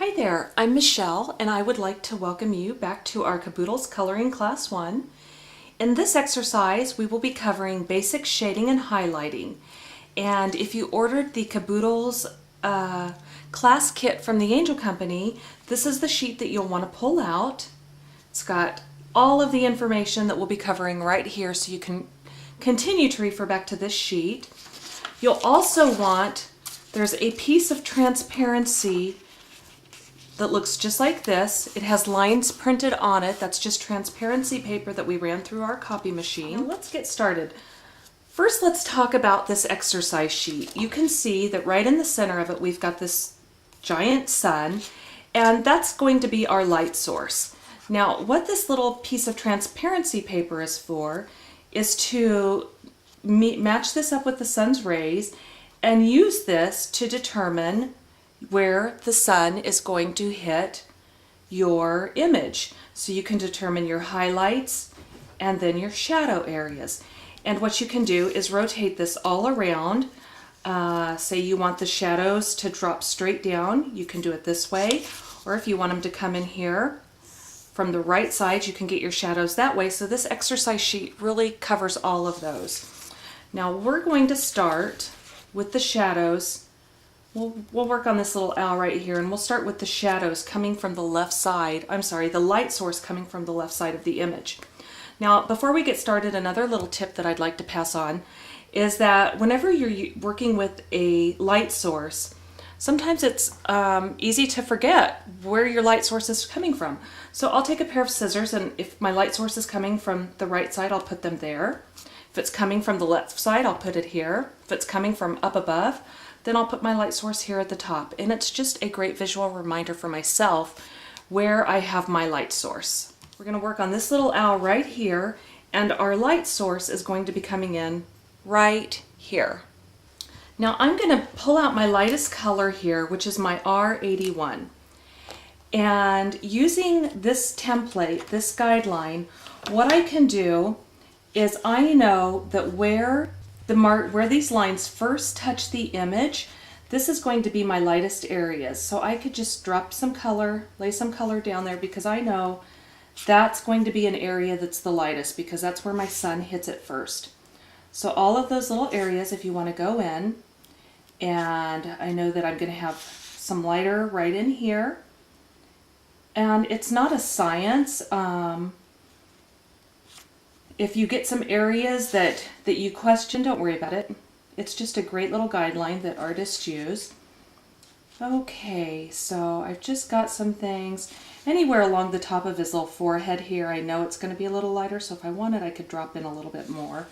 Hi there, I'm Michelle and I would like to welcome you back to our Caboodles Coloring Class 1. In this exercise we will be covering basic shading and highlighting. And if you ordered the Caboodles class kit from the Angel Company, this is the sheet that you'll want to pull out. It's got all of the information that we'll be covering right here so you can continue to refer back to this sheet. You'll also want, there's a piece of transparency that looks just like this. It has lines printed on it. That's just transparency paper that we ran through our copy machine. Now let's get started. First, let's talk about this exercise sheet. You can see that right in the center of it we've got this giant sun, and that's going to be our light source. Now what this little piece of transparency paper is for is to match this up with the sun's rays and use this to determine where the sun is going to hit your image. So you can determine your highlights and then your shadow areas. And what you can do is rotate this all around. Say you want the shadows to drop straight down, you can do it this way. Or if you want them to come in here from the right side, you can get your shadows that way. So this exercise sheet really covers all of those. Now we're going to start with the shadows. We'll work on this little owl right here, and we'll start with the shadows coming from the left side. I'm sorry, the light source coming from the left side of the image. Now, before we get started, another little tip that I'd like to pass on is that whenever you're working with a light source, sometimes it's easy to forget where your light source is coming from. So I'll take a pair of scissors, and if my light source is coming from the right side, I'll put them there. If it's coming from the left side, I'll put it here. If it's coming from up above, then I'll put my light source here at the top. And it's just a great visual reminder for myself where I have my light source. We're going to work on this little owl right here, and our light source is going to be coming in right here. Now I'm going to pull out my lightest color here, which is my R81. And using this template, this guideline, what I can do is I know that where these lines first touch the image, this is going to be my lightest areas. So I could just drop some color, lay some color down there, because I know that's going to be an area that's the lightest because that's where my sun hits it first. So all of those little areas, if you want to go in, and I know that I'm going to have some lighter right in here. And it's not a science. If you get some areas that you question, don't worry about it. It's just a great little guideline that artists use. Okay, so I've just got some things. Anywhere along the top of his little forehead here, I know it's going to be a little lighter, so if I wanted, I could drop in a little bit more.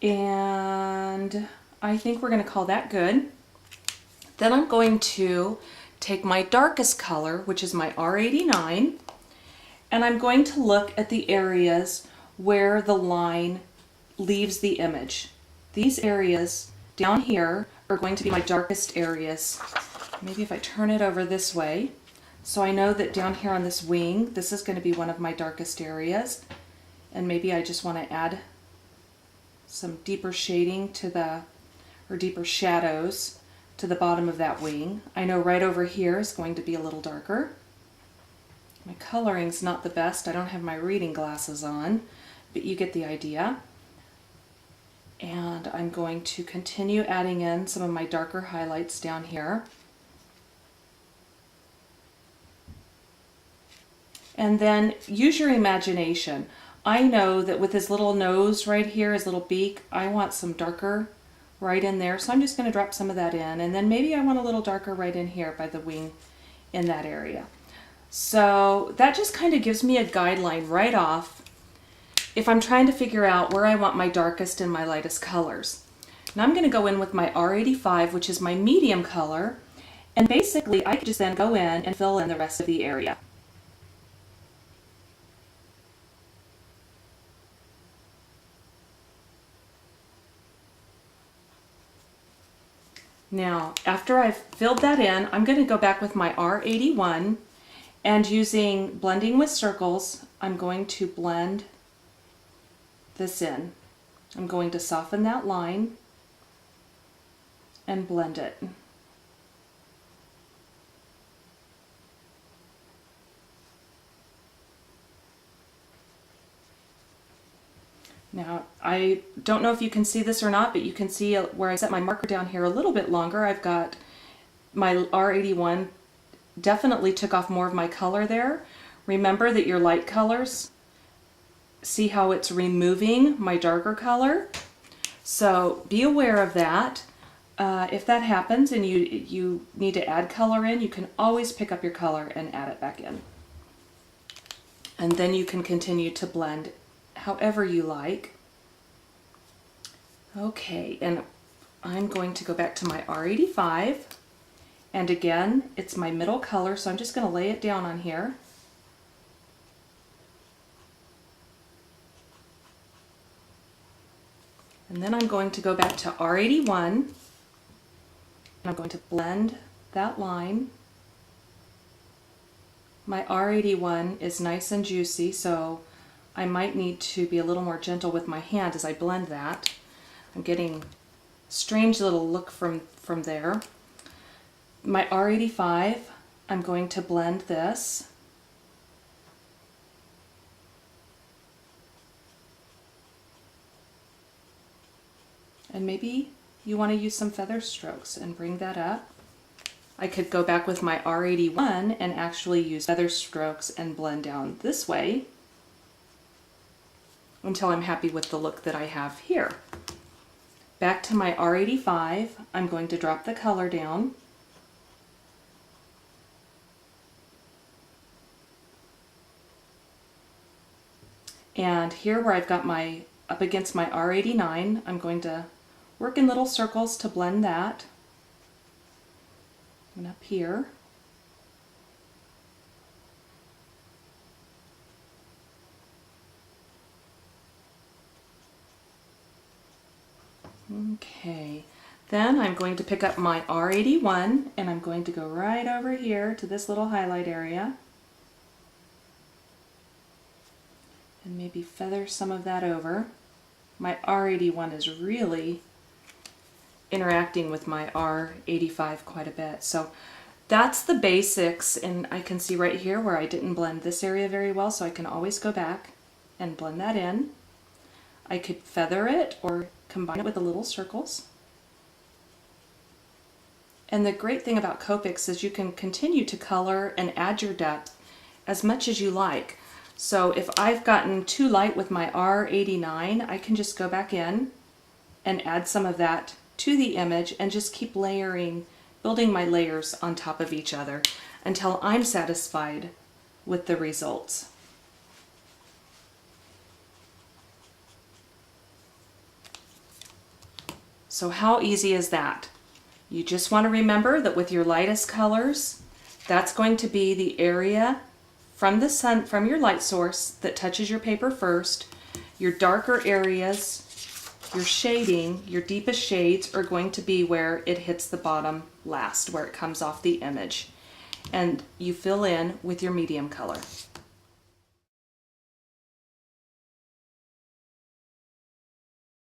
And I think we're going to call that good. Then I'm going to take my darkest color, which is my R89, and I'm going to look at the areas where the line leaves the image. These areas down here are going to be my darkest areas. Maybe if I turn it over this way, so I know that down here on this wing, this is going to be one of my darkest areas, and maybe I just want to add some deeper shading to or deeper shadows to the bottom of that wing. I know right over here is going to be a little darker. My coloring's not the best. I don't have my reading glasses on, but you get the idea. And I'm going to continue adding in some of my darker highlights down here. And then use your imagination. I know that with his little nose right here, his little beak, I want some darker right in there. So I'm just going to drop some of that in. And then maybe I want a little darker right in here by the wing in that area. So that just kind of gives me a guideline right off if I'm trying to figure out where I want my darkest and my lightest colors. Now I'm going to go in with my R85, which is my medium color, and basically I could just then go in and fill in the rest of the area. Now after I've filled that in, I'm going to go back with my R81, and using blending with circles, I'm going to blend this in. I'm going to soften that line and blend it. Now, I don't know if you can see this or not, but you can see where I set my marker down here a little bit longer. I've got my R81 definitely took off more of my color there. Remember that your light colors, see how it's removing my darker color? So be aware of that. If that happens and you need to add color in, you can always pick up your color and add it back in. And then you can continue to blend however you like. Okay, and I'm going to go back to my R85. And again, it's my middle color, so I'm just going to lay it down on here. And then I'm going to go back to R81. And I'm going to blend that line. My R81 is nice and juicy, so I might need to be a little more gentle with my hand as I blend that. I'm getting a strange little look from there. My R85, I'm going to blend this. And maybe you want to use some feather strokes and bring that up. I could go back with my R81 and actually use feather strokes and blend down this way until I'm happy with the look that I have here. Back to my R85, I'm going to drop the color down. And here where I've got my up against my R89, I'm going to work in little circles to blend that. And up here. Okay, then I'm going to pick up my R81 and I'm going to go right over here to this little highlight area and maybe feather some of that over. My R81 is really interacting with my R85 quite a bit. So that's the basics, and I can see right here where I didn't blend this area very well, so I can always go back and blend that in. I could feather it or combine it with the little circles. And the great thing about Copics is you can continue to color and add your depth as much as you like. So if I've gotten too light with my R89, I can just go back in and add some of that to the image and just keep layering, building my layers on top of each other until I'm satisfied with the results. So how easy is that? You just want to remember that with your lightest colors, that's going to be the area from the sun, from your light source that touches your paper first. Your darker areas, your shading, your deepest shades are going to be where it hits the bottom last, where it comes off the image. And you fill in with your medium color.